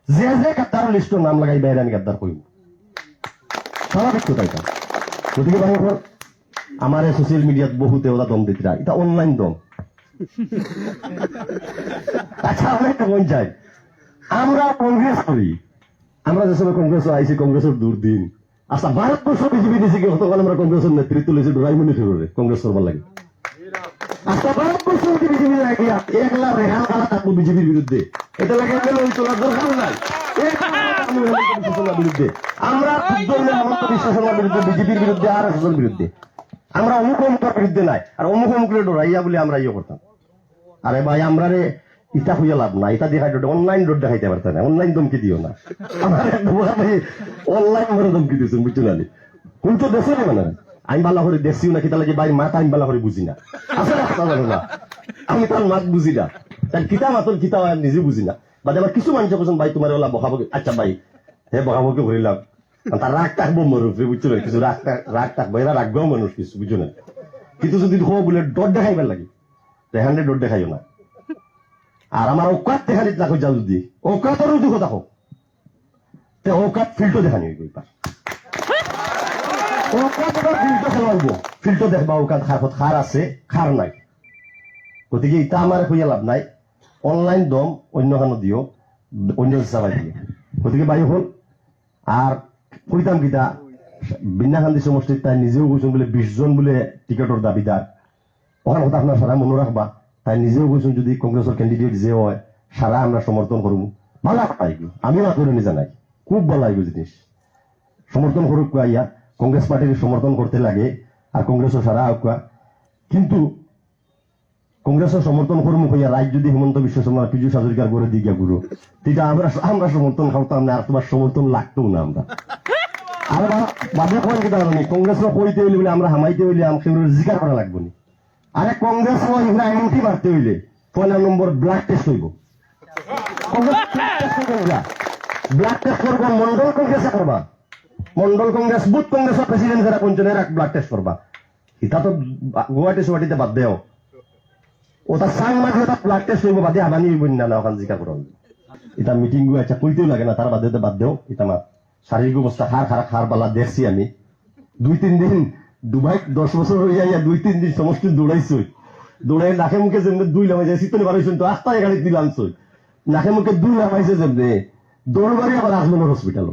যে যে গাদ্দার লিস্টের নাম লাগাই বাইরে আমি গাদ্দার কইব স্বাভাবিক কথা এটা। গতিকে ভাই আমার সোশ্যাল মিডিয়াত বহুতে ওরা দম দিতরা, এটা অনলাইন দম। আচ্ছা অনেক মন চাই আমরা কংগ্রেস করি, আমরা যে সময় কংগ্রেস আইসি কংগ্রেসের দুর্দিন। আচ্ছা ভারতবর্ষ বিজেপি দিয়েছে কি গতকাল আমরা কংগ্রেসের নেতৃত্ব লেছি ডরাইমনি ফেরোরে কংগ্রেস করবার লাগে। আচ্ছা ভারতবর্ষ বিজেপি একলা রেহান গালা থাকবো বিজেপির বিরুদ্ধে, এটা লাগে ওই চলার দরকার নাই। বিরুদ্ধে আমরা হেমন্ত বিশ্ব শর্মার বিরুদ্ধে, বিজেপির বিরুদ্ধে, আর এস বিরুদ্ধে, আমরা অমুক অমুকের বিরুদ্ধে নাই। আর অমুক অমুকের ডরাইয়া বলে আমরা ইয়ে করতাম। আরে ভাই আমরা রে ইটা হইয়া লাভ না, এটা দেখাই অনলাইন রোড দেখাইতে পারতাম না, অনলাইন ধমকি দিও না। আমার অনলাইন করে ধমকি দিয়েছেন বুঝছো না, কোন তো দেশে মানে আমি বালা করে দেখছিও না, কিতা লাগে ভাই মাথা আমি বালা করে বুঝি না, আসলে না আমি তার মাত বুঝি না, তার কিতা মাতর কিতা নিজে বুঝি না। বাদে আবার কিছু মানুষ বলছেন ভাই তোমার ওলা বকাবো, আচ্ছা ভাই হে বকাবকে ভরিলাম, তার রাগ থাকবো মরুফে বুঝছো না, কিছু রাগ থাকবো, এরা রাখবেও মানুষ কিছু বুঝছো না। কিন্তু যদি হো বলে ডর দেখাইবার লাগে দেখান ডর দেখাইও না। আর আমার ঔকাত দেখানিত না যা যদি ঔকাতরও দুঃখ দেখো ঔকাত ফিল্টো দেখানি ফিল্টো খেলাইব, ফিল্টো দেখবা ঔকাত খার আছে খার নাই। গতিকে ইটা আমার হইয়া লাভ নাই, অনলাইন দম অন্য খানো দিও, অন্য চাবাই দিও। গতিকে বায়ু হল আর কইতাম কিতা বিন্যাকান্দি সমষ্টির তাই নিজেও কৈছেন বলে 20 জন বলে টিকেটর দাবিদার। ওখানে কথা আপনার সারা মনে রাখবা, তাই নিজেও কৈছেন যদি কংগ্রেসের ক্যান্ডিডেট যে হয় সারা আমরা সমর্থন করব, ভালো পাইব, আমিও আগ্রহ জানাই, খুব ভালো লাগবে জিনিস সমর্থন করুক ইয়া কংগ্রেস পার্টির সমর্থন করতে লাগে আর কংগ্রেসও সারা হোক। কিন্তু কংগ্রেসের সমর্থন করবো হইয়া রাজ যদি হেমন্ত বিশ্ব শর্মা পিজু হাজরিকার করে দিকে গুরু সেটা আমরা সমর্থন খাওয়াতাম না, আর তোমার সমর্থন লাগতো না। আমরা আর বাদে কয়েন কেটা পারি কংগ্রেসের কইতে হইলে বলে আমরা হামাইতে হইলে আমাকে জিকার করা লাগবো না। আরে কংগ্রেস এমনটি মারতে হইলে 1 নম্বর ব্লাড টেস্ট হইব, ব্লাড টেস্ট করবা, মন্ডল কংগ্রেসে করবা, মন্ডল কংগ্রেস বুথ কংগ্রেসের প্রেসিডেন্ট যারা পঞ্চনের ব্লাড টেস্ট করবা। এটা তো গুয়াহাটি সুয়াহাটিতে বাদ দেও, ওটা সাং মাঝে ওটা ব্লাড টেস্ট হইব, বাদে আবানি হইব না না ওখানে জিকা করা হইব। এটা মিটিং গু আচ্ছা কইতেও লাগে না, তার বাদে বাদ দেও। এটা আমার শারীরিক অবস্থা খার বালা দেখছি আমি 2-3 দিন দুবাই 10 বছর হয়ে যাইয়া 2-3 দিন সমষ্টি দৌড়াইছই, দৌড়াই নাকে মুখে যেমনি 2 লামাইছে শীতনে বাড়াইছেন তো আস্তায় গাড়ি দিলাম নাকে মুখে 2 লামাইছে যেমনি দৌড়বাড়ি আবার আজমনের হসপিটাল।